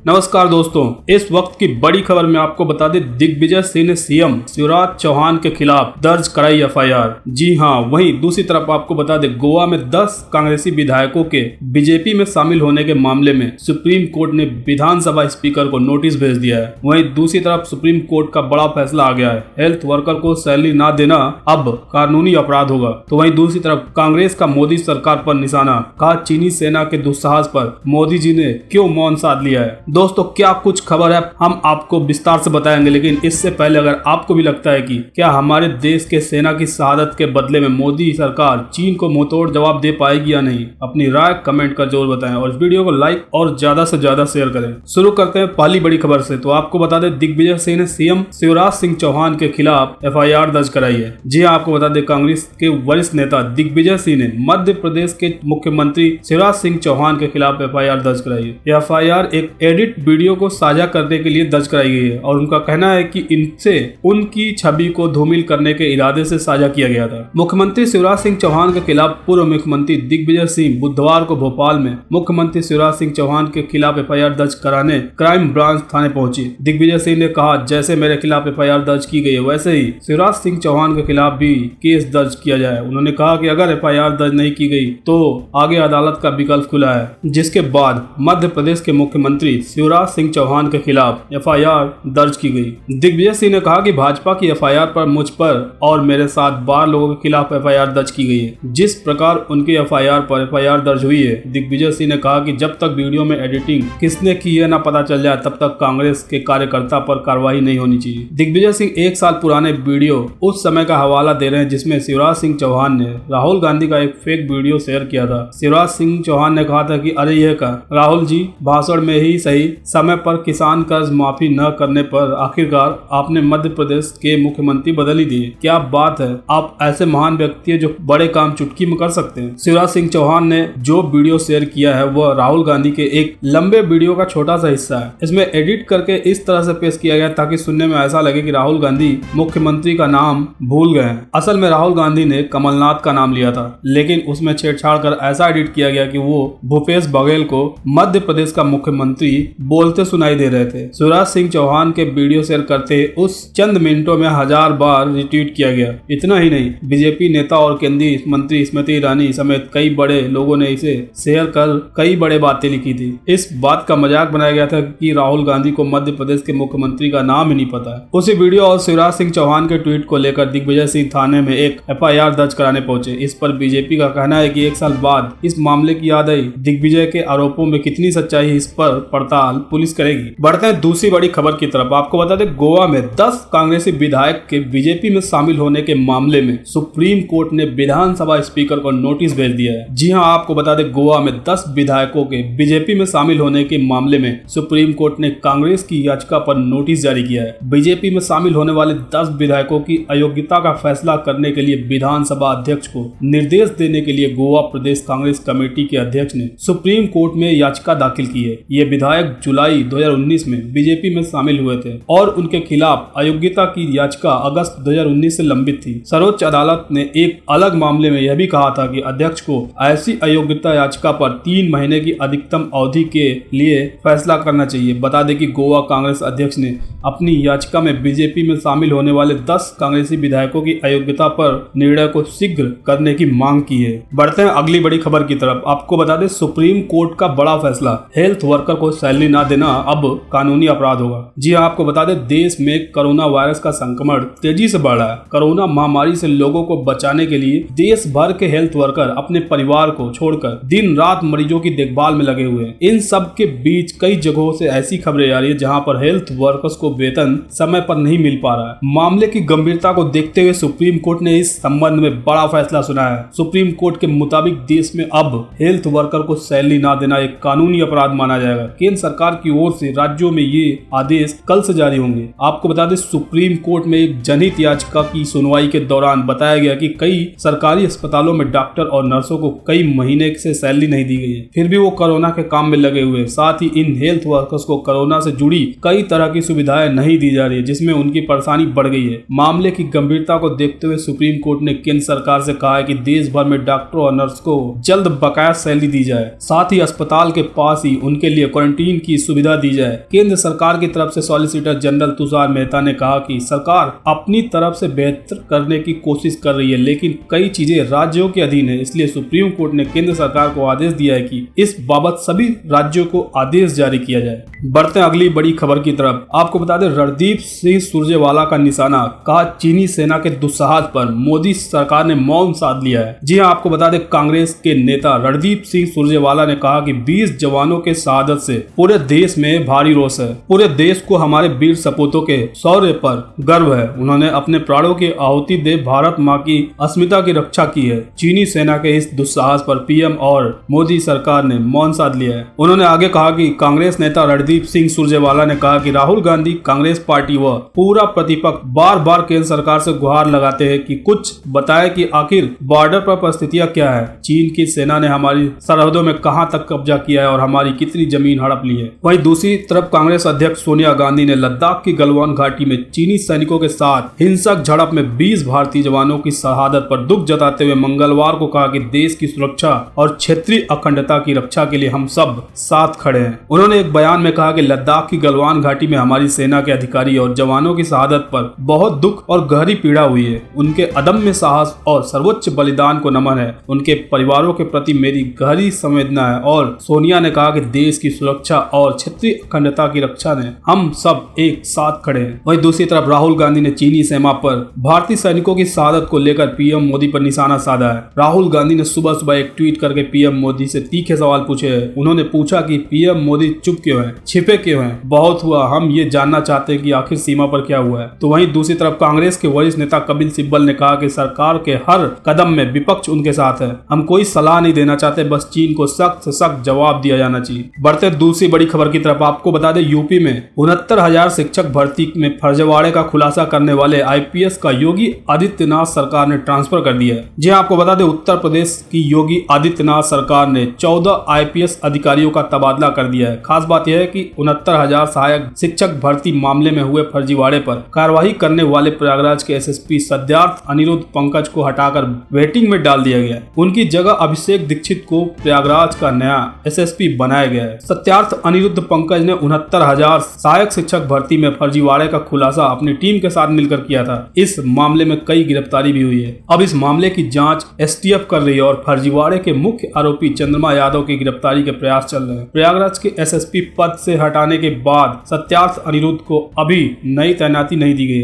नमस्कार दोस्तों, इस वक्त की बड़ी खबर में आपको बता दें, दिग्विजय सिंह ने सीएम शिवराज चौहान के खिलाफ दर्ज कराई एफआईआर। जी हां, वहीं दूसरी तरफ आपको बता दें, गोवा में 10 कांग्रेसी विधायकों के बीजेपी में शामिल होने के मामले में सुप्रीम कोर्ट ने विधानसभा स्पीकर को नोटिस भेज दिया है। वहीं दूसरी तरफ सुप्रीम कोर्ट का बड़ा फैसला आ गया है, हेल्थ वर्कर को सैलरी न देना अब कानूनी अपराध होगा। तो वहीं दूसरी तरफ कांग्रेस का मोदी सरकार पर निशाना, कहा चीनी सेना के दुस्साहस पर मोदी जी ने क्यों मौन साध लिया है। दोस्तों, क्या कुछ खबर है, हम आपको विस्तार से बताएंगे, लेकिन इससे पहले अगर आपको भी लगता है कि क्या हमारे देश के सेना की शहादत के बदले में मोदी सरकार चीन को मुंहतोड़ जवाब दे पाएगी या नहीं, अपनी राय कमेंट कर जरूर बताएं और इस वीडियो को लाइक और ज्यादा से ज्यादा शेयर करें। शुरू करते हैं पहली बड़ी खबर से। तो आपको बता दें, दिग्विजय सिंह ने सीएम शिवराज सिंह चौहान के खिलाफ एफआईआर दर्ज कराई है। जी हाँ, आपको बता दें, कांग्रेस के वरिष्ठ नेता दिग्विजय सिंह ने मध्य प्रदेश के मुख्यमंत्री शिवराज सिंह चौहान के खिलाफ एफआईआर दर्ज कराई है। एफआईआर एक एडिट वीडियो को साझा करने के लिए दर्ज कराई गई है और उनका कहना है कि इनसे उनकी छवि को धूमिल करने के इरादे से साझा किया गया था। मुख्यमंत्री शिवराज सिंह चौहान के खिलाफ पूर्व मुख्यमंत्री दिग्विजय सिंह बुधवार को भोपाल में मुख्यमंत्री शिवराज सिंह चौहान के खिलाफ एफआईआर दर्ज कराने क्राइम ब्रांच थाने पहुंचे। दिग्विजय सिंह ने कहा, जैसे मेरे खिलाफ एफआईआर दर्ज की गई है, वैसे ही शिवराज सिंह चौहान के खिलाफ भी केस दर्ज किया जाए। उन्होंने कहा कि अगर एफआईआर दर्ज नहीं की गई तो आगे अदालत का विकल्प खुला है, जिसके बाद मध्य प्रदेश के मुख्यमंत्री शिवराज सिंह चौहान के खिलाफ एफआईआर दर्ज की गई। दिग्विजय सिंह ने कहा कि भाजपा की एफआईआर पर मुझ पर और मेरे साथ 12 लोगों के खिलाफ एफआईआर दर्ज की गई है। जिस प्रकार उनकी एफआईआर पर एफआईआर दर्ज हुई है, दिग्विजय सिंह ने कहा कि जब तक वीडियो में एडिटिंग किसने की है ना पता चल जाए, तब तक कांग्रेस के कार्यकर्ता पर कार्रवाई नहीं होनी चाहिए। दिग्विजय सिंह 1 साल पुराने वीडियो उस समय का हवाला दे रहे हैं जिसमें शिवराज सिंह चौहान ने राहुल गांधी का एक फेक वीडियो शेयर किया था। शिवराज सिंह चौहान ने कहा था कि अरे यह का राहुल जी, भाषण में ही सही समय पर किसान कर्ज माफी न करने पर आखिरकार आपने मध्य प्रदेश के मुख्यमंत्री बदल ही दिए। क्या बात है, आप ऐसे महान व्यक्ति है जो बड़े काम चुटकी में कर सकते हैं। शिवराज सिंह चौहान ने जो वीडियो शेयर किया है वह राहुल गांधी के एक लंबे वीडियो का छोटा सा हिस्सा है। इसमें एडिट करके इस तरह से पेश किया गया ताकि सुनने में ऐसा लगे कि राहुल गांधी मुख्यमंत्री का नाम भूल गए हैं। असल में राहुल गांधी ने कमलनाथ का नाम लिया था, लेकिन उसमें छेड़छाड़ कर ऐसा एडिट किया गया कि वो भूपेश बघेल को मध्य प्रदेश का मुख्यमंत्री बोलते सुनाई दे रहे थे। शिवराज सिंह चौहान के वीडियो शेयर करते उस चंद मिनटों में 1000 बार रिट्वीट किया गया। इतना ही नहीं, बीजेपी नेता और केंद्रीय मंत्री स्मृति ईरानी समेत कई बड़े लोगों ने इसे शेयर कर कई बड़े बातें लिखी थी। इस बात का मजाक बनाया गया था कि राहुल गांधी को मध्य प्रदेश के मुख्यमंत्री का नाम ही नहीं पता है। उसी वीडियो और शिवराज सिंह चौहान के ट्वीट को लेकर दिग्विजय सिंह थाने में एक एफआईआर दर्ज कराने पहुंचे। इस पर बीजेपी का कहना है कि 1 साल बाद इस मामले की याद आई। दिग्विजय के आरोपों में कितनी सच्चाई है, इस पर पड़ताल पुलिस करेगी। बढ़ते हैं दूसरी बड़ी खबर की तरफ। आपको बता दें, गोवा में 10 कांग्रेसी विधायक के बीजेपी में शामिल होने के मामले में सुप्रीम कोर्ट ने विधानसभा स्पीकर को नोटिस भेज दिया है। जी हां, आपको बता दें, गोवा में 10 विधायकों के बीजेपी में शामिल होने के मामले में सुप्रीम कोर्ट ने कांग्रेस की याचिका पर नोटिस जारी किया है। बीजेपी में शामिल होने वाले 10 विधायकों की अयोग्यता का फैसला करने के लिए विधानसभा अध्यक्ष को निर्देश देने के लिए गोवा प्रदेश कांग्रेस कमेटी के अध्यक्ष ने सुप्रीम कोर्ट में याचिका दाखिल की है। ये विधायक जुलाई 2019 में बीजेपी में शामिल हुए थे और उनके खिलाफ अयोग्यता की याचिका अगस्त 2019 से लंबित थी। सर्वोच्च अदालत ने एक अलग मामले में यह भी कहा था कि अध्यक्ष को ऐसी अयोग्यता याचिका पर 3 महीने की अधिकतम अवधि के लिए फैसला करना चाहिए। बता दें कि गोवा कांग्रेस अध्यक्ष ने अपनी याचिका में बीजेपी में शामिल होने वाले 10 कांग्रेसी विधायकों की अयोग्यता पर निर्णय को शीघ्र करने की मांग की है। बढ़ते हैं अगली बड़ी खबर की तरफ। आपको बता दें, सुप्रीम कोर्ट का बड़ा फैसला, हेल्थ वर्कर को सैलरी न देना अब कानूनी अपराध होगा। जी हां, आपको बता दें, देश में कोरोना वायरस का संक्रमण तेजी से बढ़ रहा है। कोरोना महामारी से लोगों को बचाने के लिए देश भर के हेल्थ वर्कर अपने परिवार को छोड़कर दिन रात मरीजों की देखभाल में लगे हुए हैं। इन सब के बीच कई जगहों से ऐसी खबरें आ रही है जहां पर हेल्थ वर्कर्स को वेतन समय पर नहीं मिल पा रहा है। मामले की गंभीरता को देखते हुए सुप्रीम कोर्ट ने इस संबंध में बड़ा फैसला सुनाया है। सुप्रीम कोर्ट के मुताबिक देश में अब हेल्थ वर्कर को सैलरी न देना एक कानूनी अपराध माना जाएगा। केंद्र सरकार की ओर से राज्यों में ये आदेश कल से जारी होंगे। आपको बता दें, सुप्रीम कोर्ट में एक जनहित याचिका की सुनवाई के दौरान बताया गया कि कई सरकारी अस्पतालों में डॉक्टर और नर्सों को कई महीने से सैलरी नहीं दी गई है, फिर भी वो कोरोना के काम में लगे हुए। साथ ही इन हेल्थ वर्कर्स को कोरोना से जुड़ी कई तरह की सुविधाएं नहीं दी जा रही है, जिसमें उनकी परेशानी बढ़ गई है। मामले की गंभीरता को देखते हुए सुप्रीम कोर्ट ने केंद्र सरकार से कहा है कि देश भर में डॉक्टरों और नर्स को जल्द बकाया सैलरी दी जाए। साथ ही अस्पताल के पास ही उनके लिए क्वारंटीन क्वारंटीन की सुविधा दी जाए। केंद्र सरकार की तरफ से सॉलिसिटर जनरल तुषार मेहता ने कहा कि सरकार अपनी तरफ से बेहतर करने की कोशिश कर रही है, लेकिन कई चीजें राज्यों के अधीन है, इसलिए सुप्रीम कोर्ट ने केंद्र सरकार को आदेश दिया है कि इस बाबत सभी राज्यों को आदेश जारी किया जाए। बढ़ते हैं अगली बड़ी खबर की तरफ। आपको बता दें, रणदीप सिंह सुरजेवाला का निशाना, कहा चीनी सेना के दुस्साहस पर मोदी सरकार ने मौन साध लिया है। जी हां, आपको बता दें, कांग्रेस के नेता रणदीप सिंह सुरजेवाला ने कहा कि 20 जवानों के शहादत से पूरे देश में भारी रोष है। पूरे देश को हमारे वीर सपूतों के शौर्य पर गर्व है। उन्होंने अपने प्राणों की आहुति दे भारत माँ की अस्मिता की रक्षा की है। चीनी सेना के इस दुस्साहस पर पीएम और मोदी सरकार ने मौन साध लिया है। उन्होंने आगे कहा कि कांग्रेस नेता रणदीप सिंह सुरजेवाला ने कहा कि राहुल गांधी, कांग्रेस पार्टी व पूरा प्रतिपक्ष बार बार केंद्र सरकार से गुहार लगाते हैं कि कुछ बताए कि आखिर बॉर्डर पर परिस्थितियां क्या है। चीन की सेना ने हमारी सरहदों में कहां तक कब्जा किया है और हमारी कितनी जमीन हड़प ली है। वहीं दूसरी तरफ कांग्रेस अध्यक्ष सोनिया गांधी ने लद्दाख की गलवान घाटी में चीनी सैनिकों के साथ हिंसक झड़प में 20 भारतीय जवानों की शहादत पर दुख जताते हुए मंगलवार को कहा कि देश की सुरक्षा और क्षेत्रीय अखंडता की रक्षा के लिए हम सब साथ खड़े हैं। उन्होंने एक बयान में कहा कि लद्दाख की गलवान घाटी में हमारी सेना के अधिकारी और जवानों की शहादत पर बहुत दुख और गहरी पीड़ा हुई है। उनके अदम्य साहस और सर्वोच्च बलिदान को नमन है। उनके परिवारों के प्रति मेरी गहरी संवेदना है। और सोनिया ने कहा कि देश की सुरक्षा और क्षेत्रीय अखंडता की रक्षा में हम सब एक साथ खड़े हैं। वहीं दूसरी तरफ राहुल गांधी ने चीनी सीमा पर भारतीय सैनिकों की शहादत को लेकर पीएम मोदी पर निशाना साधा है। राहुल गांधी ने सुबह सुबह एक ट्वीट करके पीएम मोदी से तीखे सवाल पूछे हैं। उन्होंने पूछा कि पीएम मोदी चुप क्यों हैं, छिपे क्यों हैं? बहुत हुआ, हम ये जानना चाहते हैं कि आखिर सीमा पर क्या हुआ है। तो वहीं दूसरी तरफ कांग्रेस के वरिष्ठ नेता कपिल सिब्बल ने कहा कि सरकार के हर कदम में विपक्ष उनके साथ है। हम कोई सलाह नहीं देना चाहते, बस चीन को सख्त से सख्त जवाब दिया जाना चाहिए। बढ़ते दूसरी बड़ी खबर की तरफ। आपको बता दें, यूपी में 69,000 शिक्षक भर्ती में फर्जीवाड़े का खुलासा करने वाले आईपीएस का योगी आदित्यनाथ सरकार ने ट्रांसफर कर दिया है। जी आपको बता दें, उत्तर प्रदेश की योगी आदित्यनाथ सरकार ने 14 आईपीएस अधिकारियों का तबादला कर दिया है। खास बात यह है कि 69,000 सहायक शिक्षक भर्ती मामले में हुए फर्जीवाड़े पर कार्रवाई करने वाले प्रयागराज के एसएसपी सत्यार्थ अनिरुद्ध पंकज को हटाकर वेटिंग में डाल दिया गया। उनकी जगह अभिषेक दीक्षित को प्रयागराज का नया एसएसपी बनाया गया है। सत्यार्थ अनिरुद्ध पंकज ने 69,000 सहायक शिक्षक भर्ती में फर्जीवाड़े का खुलासा अपनी टीम के साथ मिलकर किया था। इस मामले में कई गिरफ्तारी भी हुई है। अब इस मामले की जांच एसटीएफ कर रही है और फर्जीवाड़े के मुख्य आरोपी चंद्रमा यादव की गिरफ्तारी के प्रयास चल रहे हैं। प्रयागराज के एसएसपी पद से हटाने के बाद सत्यार्थ अनिरुद्ध को अभी नई तैनाती नहीं दी गई।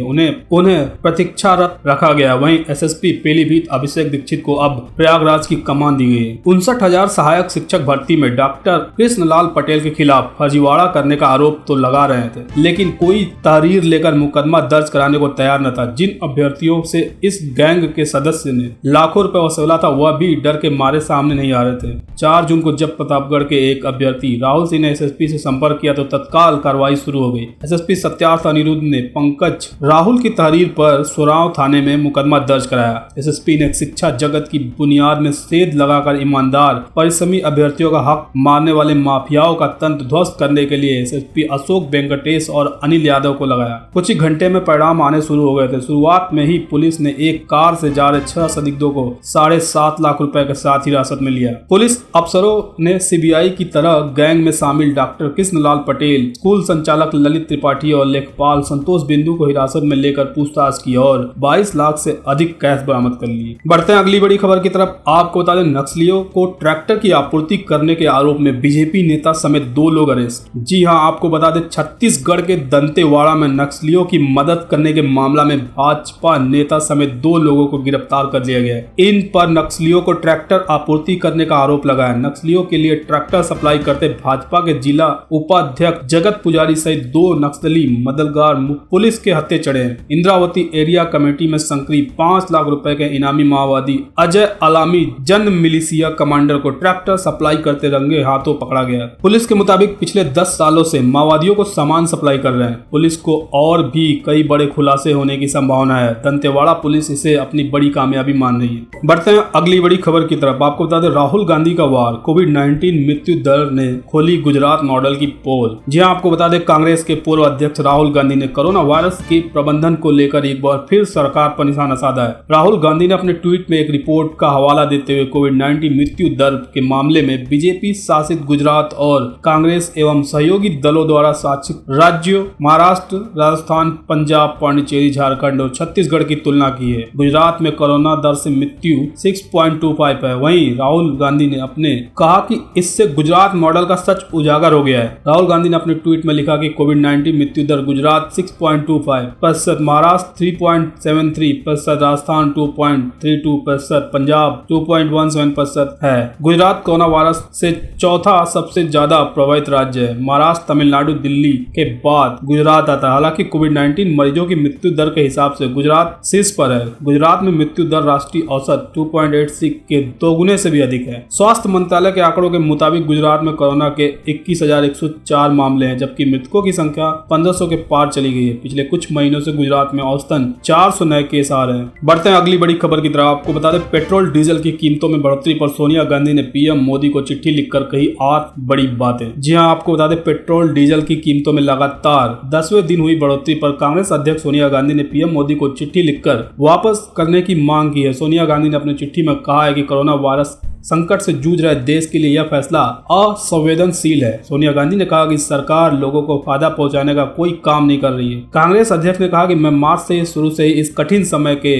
उन्हें प्रतीक्षारत रखा गया। वहीं एसएसपी पीलीभीत अभिषेक दीक्षित को अब प्रयागराज की कमान दी गई है। 59,000 सहायक शिक्षक भर्ती में डॉक्टर कृष्णलाल पटेल के खिलाफ फर्जीवाड़ा करने का आरोप तो लगा रहे थे, लेकिन कोई तहरीर लेकर मुकदमा दर्ज कराने को तैयार न था। जिन अभ्यर्थियों से इस गैंग के सदस्य ने लाखों रुपए वसूला था, वह भी डर के मारे सामने नहीं आ रहे थे। 4 जून को जब प्रतापगढ़ के एक अभ्यर्थी राहुल सिंह ने एसएसपी से संपर्क किया तो तत्काल कार्रवाई शुरू हो गई। एसएसपी सत्यार्थ अनिरुद्ध ने पंकज राहुल की तहरीर पर सोराव थाने में मुकदमा दर्ज कराया। एसएसपी ने शिक्षा जगत की बुनियाद में सेध लगाकर ईमानदार परिश्रमी अभ्यर्थियों का हक मारने वाले माफियाओं का तंत्र ध्वस्त करने के लिए एसएसपी अशोक वेंकटेश और अनिल यादव को लगाया। कुछ ही घंटे में परिणाम आने शुरू हो गए थे। शुरुआत में ही पुलिस ने एक कार से जा रहे 6 संदिग्धों को 7.5 लाख रुपए के साथ हिरासत में लिया। पुलिस अफसरों ने सीबीआई की तरह गैंग में शामिल डॉक्टर कृष्णलाल पटेल, स्कूल संचालक ललित त्रिपाठी और लेखपाल संतोष बिंदु को हिरासत में लेकर पूछताछ की और 22 लाख से अधिक कैश बरामद कर लिए। बढ़ते हैं अगली बड़ी खबर की तरफ। आपको बता दें, नक्सलियों को ट्रैक्टर की आपूर्ति करने के आरोप में बीजेपी नेता समेत 2 लोग अरेस्ट। जी हां, आपको बता दें, छत्तीसगढ़ के दंतेवाड़ा में नक्सलियों की मदद करने के मामला में भाजपा नेता समेत 2 लोगों को गिरफ्तार कर लिया गया है। इन पर नक्सलियों को ट्रैक्टर आपूर्ति करने का आरोप लगा है। नक्सलियों के लिए ट्रैक्टर सप्लाई करते भाजपा के जिला उपाध्यक्ष जगत पुजारी सहित 2 नक्सली मददगार पुलिस के हत्थे चढ़े हैं। इंद्रावती एरिया कमेटी में सक्रिय 5 लाख रुपए के इनामी माओवादी अजय अलामी जन मिलिशिया कमांडर को ट्रैक्टर सप्लाई करते रंगे हाथों पकड़ा गया। पुलिस के मुताबिक पिछले 10 सालों से माओवादियों को सामान सप्लाई कर रहे हैं। पुलिस को और भी कई बड़े खुलासे होने की संभावना है। दंतेवाड़ा पुलिस इसे अपनी बड़ी कामयाबी मान रही है। बढ़ते हैं अगली बड़ी खबर की तरफ। आपको बता दें, राहुल गांधी का वार, कोविड-19 मृत्यु दर ने खोली गुजरात मॉडल की पोल। जी हां, आपको बता दें, कांग्रेस के पूर्व अध्यक्ष राहुल गांधी ने कोरोना वायरस के प्रबंधन को लेकर एक बार फिर सरकार पर निशाना साधा है। राहुल गांधी ने अपने ट्वीट में एक रिपोर्ट का हवाला देते हुए कोविड-19 मृत्यु दर के मामले में बीजेपी शासित गुजरात और कांग्रेस एवं सहयोगी दलों द्वारा शासित राज्यों महाराष्ट्र, राजस्थान, पंजाब, पांडिचेरी, झारखंड और छत्तीसगढ़ की तुलना की है। गुजरात में कोरोना दर से मृत्यु 6.25 है। वहीं राहुल गांधी ने अपने कहा कि इससे गुजरात मॉडल का सच उजागर हो गया है। राहुल गांधी ने अपने ट्वीट में लिखा कि कोविड-19 मृत्यु दर गुजरात 6.25%, महाराष्ट्र 3.73%, राजस्थान 2.32%, पंजाब 2.17% है। गुजरात कोरोना वायरस से चौथा सबसे ज्यादा प्रभावित राज्य है। महाराष्ट्र, तमिलनाडु, दिल्ली के बाद गुजरात आता है। हालांकि कोविड-19 मरीजों की मृत्यु दर के हिसाब से गुजरात शीर्ष पर है। गुजरात में मृत्यु दर राष्ट्रीय औसत 2.86 के दोगुने से भी अधिक है। स्वास्थ्य मंत्रालय के आंकड़ों के मुताबिक गुजरात में कोरोना के 21,104 मामले हैं, जबकि मृतकों की संख्या 1500 के पार चली गई है। पिछले कुछ महीनों से गुजरात में औसतन 400 नए केस आ रहे हैं। बढ़ते हैं अगली बड़ी खबर की तरफ। आपको बता दें, पेट्रोल डीजल की कीमतों में बढ़ोतरी पर सोनिया गांधी ने पीएम मोदी को चिट्ठी लिखकर कही 8 बड़ी बातें। जी हां, आपको बता दें, पेट्रोल डीजल की कीमतों में लगातार 10वें दिन हुई बढ़ोतरी पर कांग्रेस अध्यक्ष सोनिया गांधी ने पीएम मोदी को चिट्ठी लिखकर वापस करने की मांग की है। सोनिया गांधी ने अपनी चिट्ठी में कहा है कि कोरोना वायरस संकट से जूझ रहे देश के लिए यह फैसला असंवेदनशील है। सोनिया गांधी ने कहा कि सरकार लोगों को फायदा पहुंचाने का कोई काम नहीं कर रही है। कांग्रेस अध्यक्ष ने कहा कि मैं मार्च से शुरू से इस कठिन समय के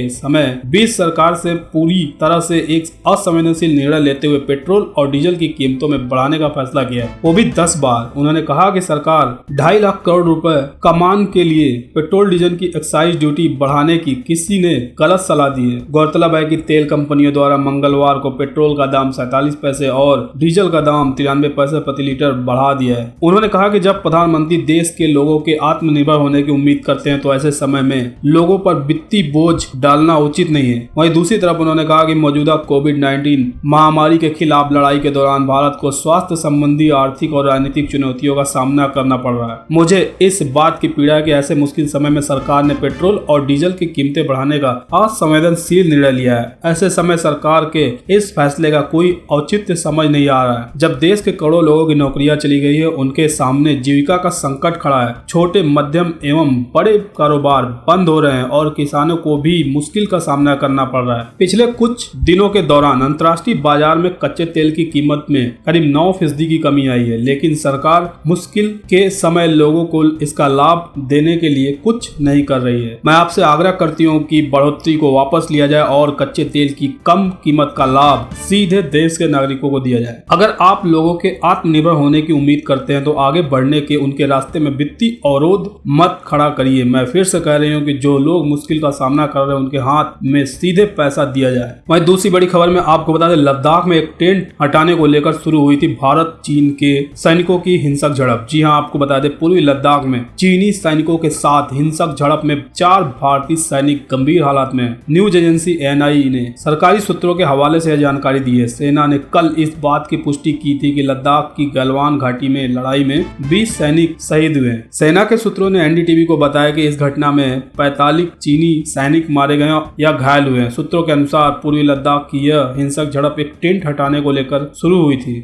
बीच सरकार से पूरी तरह से एक असंवेदनशील निर्णय लेते हुए पेट्रोल और डीजल की कीमतों में बढ़ाने का फैसला किया, वो भी 10 बार। उन्होंने कहा कि सरकार 2.5 लाख करोड़ रुपए कमान के लिए पेट्रोल डीजल की एक्साइज ड्यूटी बढ़ाने की किसी ने गलत सलाह दी है। गौरतलब है कि तेल कंपनियों द्वारा मंगलवार को पेट्रोल का दाम 47 पैसे और डीजल का दाम 93 पैसे प्रति लीटर बढ़ा दिया है। उन्होंने कहा कि जब प्रधानमंत्री देश के लोगों के आत्मनिर्भर होने की उम्मीद करते हैं तो ऐसे समय में लोगों पर वित्तीय बोझ डालना उचित नहीं है। वहीं दूसरी तरफ उन्होंने कहा कि मौजूदा कोविड-19 महामारी के खिलाफ लड़ाई के दौरान भारत को स्वास्थ्य संबंधी, आर्थिक और राजनीतिक चुनौतियों का सामना करना पड़ रहा है। मुझे इस बात की पीड़ा है कि ऐसे मुश्किल समय में सरकार ने पेट्रोल और डीजल की कीमतें बढ़ाने का असंवेदनशील निर्णय लिया है। ऐसे समय सरकार के इस फैसले का कोई औचित्य समझ नहीं आ रहा है। जब देश के करोड़ों लोगों की नौकरियां चली गई है, उनके सामने जीविका का संकट खड़ा है। छोटे, मध्यम एवं बड़े कारोबार बंद हो रहे हैं और किसानों को भी मुश्किल का सामना करना पड़ रहा है। पिछले कुछ दिनों के दौरान अंतर्राष्ट्रीय बाजार में कच्चे तेल की कीमत में करीब 9% की कमी आई है, लेकिन सरकार मुश्किल के समय लोगों को इसका लाभ देने के लिए कुछ नहीं कर रही है। मैं आपसे आग्रह करती हूँ कि बढ़ोतरी को वापस लिया जाए और कच्चे तेल की कम कीमत का लाभ सीधे देश के नागरिकों को दिया जाए। अगर आप लोगों के आत्मनिर्भर होने की उम्मीद करते हैं तो आगे बढ़ने के उनके रास्ते में वित्तीय अवरोध मत खड़ा करिए। मैं फिर से कह रही हूँ कि जो लोग मुश्किल का सामना कर रहे हैं उनके हाथ में सीधे पैसा दिया जाए। वहीं दूसरी बड़ी खबर में आपको बता दें, लद्दाख में एक टेंट हटाने को लेकर शुरू हुई थी भारत चीन के सैनिकों की हिंसक झड़प। जी हाँ, आपको बता दें, पूर्वी लद्दाख में चीनी सैनिकों के साथ हिंसक झड़प में 4 भारतीय सैनिक गंभीर हालत में। न्यूज एजेंसी एएनआई ने सरकारी सूत्रों के हवाले से यह जानकारी दी है। सेना ने कल इस बात की पुष्टि की थी कि लद्दाख की गलवान घाटी में लड़ाई में 20 सैनिक शहीद हुए। सेना के सूत्रों ने एनडीटीवी को बताया कि इस घटना में 45 चीनी सैनिक मारे गए या घायल हुए। सूत्रों के अनुसार पूर्वी लद्दाख की यह हिंसक झड़प एक टेंट हटाने को लेकर शुरू हुई थी।